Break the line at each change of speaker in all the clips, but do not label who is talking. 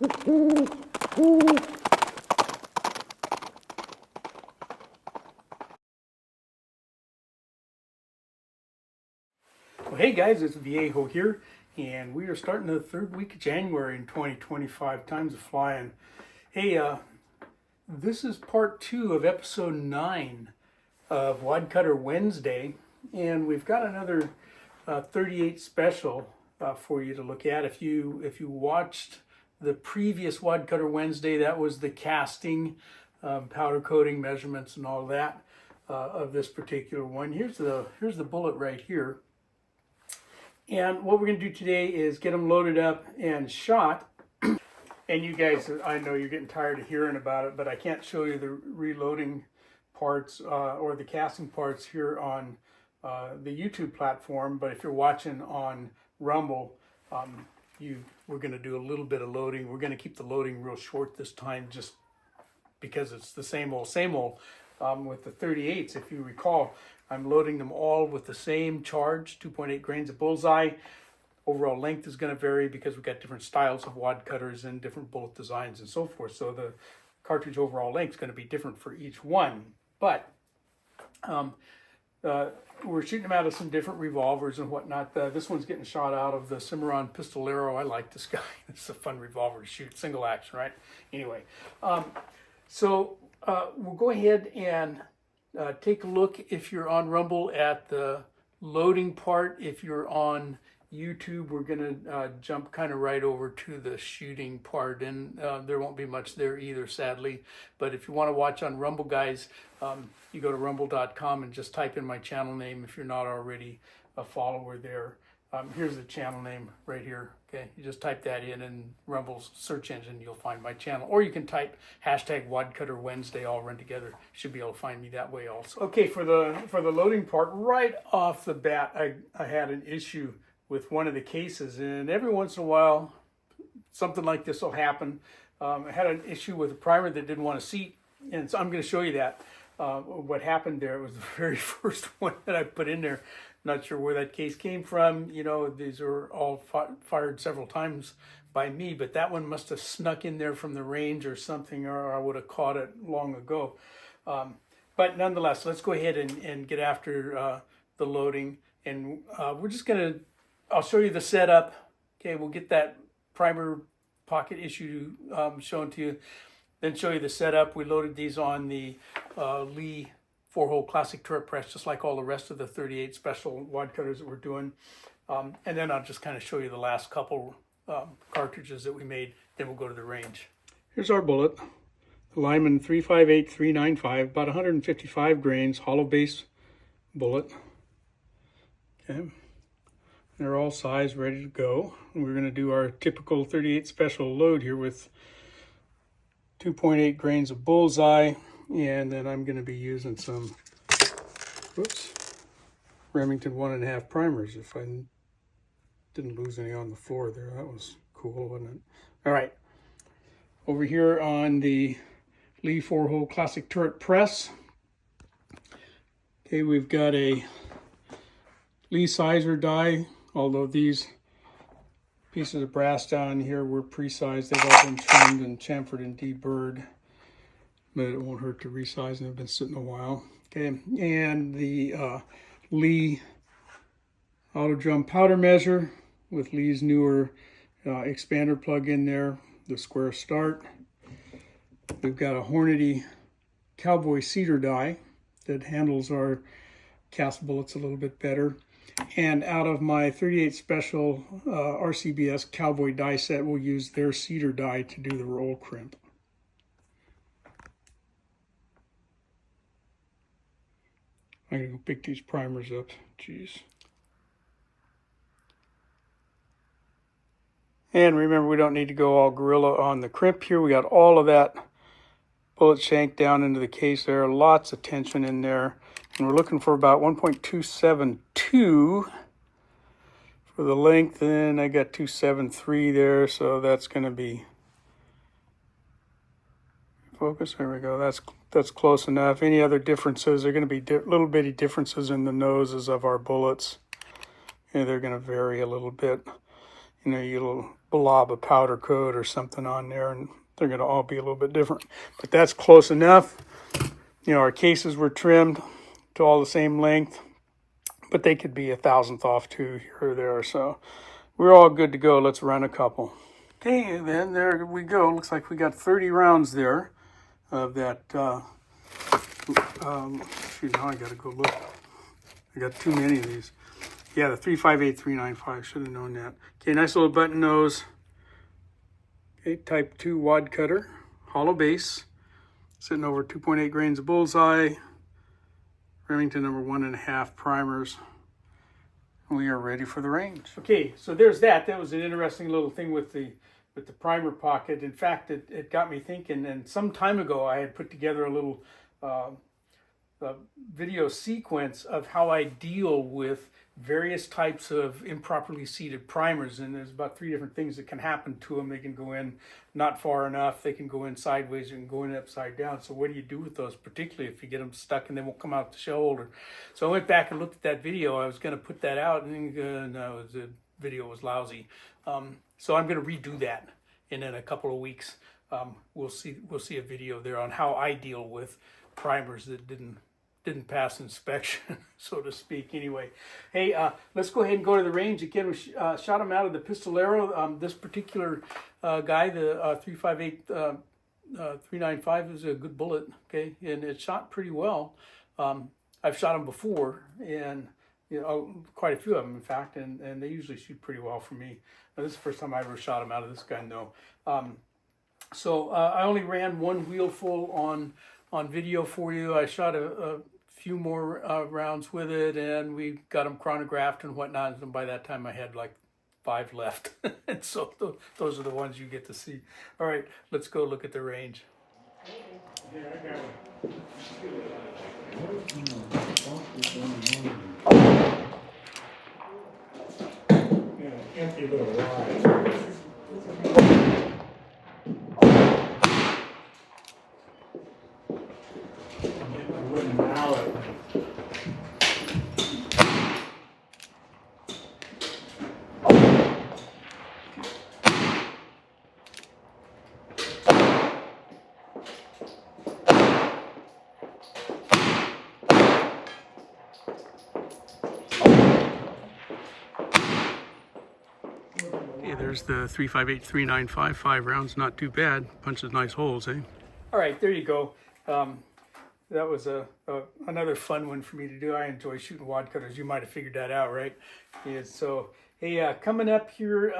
Well, hey guys, it's Viejo here, and we are starting the third week of January in 2025. Time's flying. Hey, this is part 2 of episode 9 of Wadcutter Wednesday, and we've got another 38 special for you to look at. If you watched the previous Wadcutter Wednesday, that was the casting, powder coating measurements, and all that of this particular one. Here's the bullet right here. And what we're going to do today is get them loaded up and shot. And you guys, I know you're getting tired of hearing about it, but I can't show you the reloading parts or the casting parts here on the YouTube platform. But if you're watching on Rumble, we're going to do a little bit of loading. We're going to keep the loading real short this time, just because it's the same old with the 38s. If you recall, I'm loading them all with the same charge, 2.8 grains of bullseye. Overall length is going to vary because we've got different styles of wad cutters and different bullet designs and so forth. So the cartridge overall length is going to be different for each one. But we're shooting them out of some different revolvers and whatnot. This one's getting shot out of the Cimarron Pistolero. I like this guy. It's a fun revolver to shoot, single action, right? Anyway, so we'll go ahead and take a look, if you're on Rumble, at the loading part. If you're on YouTube, we're going to jump kind of right over to the shooting part, and there won't be much there either, sadly. But if you want to watch on Rumble, guys, you go to rumble.com and just type in my channel name if you're not already a follower there. Here's the channel name right here. Okay, you just type that in Rumble's search engine, you'll find my channel. Or you can type hashtag Wadcutter Wednesday, all run together. You should be able to find me that way also. Okay, for the loading part, right off the bat, I had an issue with one of the cases, and every once in a while, something like this will happen. I had an issue with a primer that didn't want to seat, and so I'm going to show you that. What happened there. It was the very first one that I put in there. Not sure where that case came from. You know, these are all fired several times by me, but that one must have snuck in there from the range or something, or I would have caught it long ago. But nonetheless, let's go ahead and get after the loading. And we're just going to, I'll show you the setup. Okay, we'll get that primer pocket issue shown to you. Then show you the setup. We loaded these on the Lee 4-hole classic turret press, just like all the rest of the 38 special wad cutters that we're doing. And then I'll just kind of show you the last couple cartridges that we made. Then we'll go to the range. Here's our bullet, the Lyman 358-395, about 155 grains, hollow base bullet. Okay, they're all sized, ready to go. And we're going to do our typical 38 special load here with 2.8 grains of bullseye. And then I'm going to be using some, Remington 1.5 primers, if I didn't lose any on the floor there. That was cool, wasn't it? All right. Over here on the Lee 4-hole classic turret press. Okay, we've got a Lee sizer die, although these pieces of brass down here were pre-sized. They've all been trimmed and chamfered and deburred. But it won't hurt to resize, and they've been sitting a while. Okay, and the Lee auto drum powder measure with Lee's newer expander plug in there, the square start. We've got a Hornady Cowboy cedar die that handles our cast bullets a little bit better. And out of my 38 special RCBS Cowboy die set, we'll use their cedar die to do the roll crimp. I'm going to go pick these primers up. Jeez. And remember, we don't need to go all gorilla on the crimp here. We got all of that bullet shank down into the case there. Lots of tension in there. And we're looking for about 1.272 for the length. And I got 273 there, so that's going to be... Focus, there we go. That's close enough. Any other differences are going to be little bitty differences in the noses of our bullets. And they're going to vary a little bit. You know, blob of powder coat or something on there, and they're going to all be a little bit different. But that's close enough. You know, our cases were trimmed to all the same length, but they could be a thousandth off too here or there. So we're all good to go. Let's run a couple. Okay, then there we go. Looks like we got 30 rounds there of that. Shoot, now I got to go look. I got too many of these. Yeah, the 358-395. Should have known that. Okay, nice little button nose. Okay, type 2 wad cutter, hollow base, sitting over 2.8 grains of bullseye. Remington number 1.5 primers. We are ready for the range. Okay, so there's that. That was an interesting little thing with the primer pocket. In fact, it got me thinking. And some time ago, I had put together a little video sequence of how I deal with various types of improperly seated primers, and there's about 3 different things that can happen to them. They can go in not far enough, they can go in sideways, and go in upside down. So what do you do with those, particularly if you get them stuck and they won't come out the shell holder? So I went back and looked at that video. I was going to put that out, and no, the video was lousy. So I'm going to redo that, and in a couple of weeks we'll see a video there on how I deal with primers that didn't pass inspection, so to speak. Anyway, hey, let's go ahead and go to the range. Again, we shot him out of the Pistolero. This particular guy, the 358-395, is a good bullet, okay? And it shot pretty well. I've shot them before, and you know, quite a few of them, in fact, and they usually shoot pretty well for me. Now, this is the first time I ever shot him out of this gun, though. So I only ran 1 wheel full on video for you. I shot a few more rounds with it, and we got them chronographed and whatnot, and by that time I had like 5 left. And so those are the ones you get to see. All right, let's go look at the range. Yeah, I got it. Empty little ride. There's the 358-395, 5 rounds, not too bad. Punches nice holes, eh? All right, there you go. That was another fun one for me to do. I enjoy shooting wad cutters. You might have figured that out, right? Yeah. So, hey, coming up here,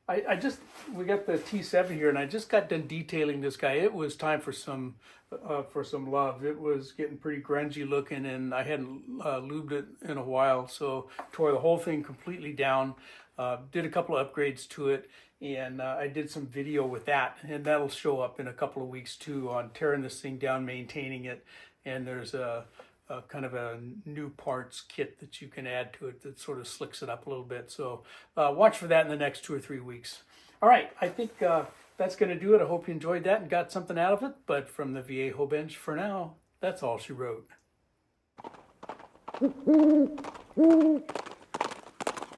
we got the T7 here, and I just got done detailing this guy. It was time for some love. It was getting pretty grungy looking, and I hadn't lubed it in a while, so tore the whole thing completely down. Did a couple of upgrades to it, and I did some video with that, and that'll show up in a couple of weeks too on tearing this thing down, maintaining it. And there's a kind of a new parts kit that you can add to it that sort of slicks it up a little bit. So watch for that in the next 2 or 3 weeks. All right, I think that's going to do it. I hope you enjoyed that and got something out of it. But from the VA Hoe Bench, for now, that's all she wrote.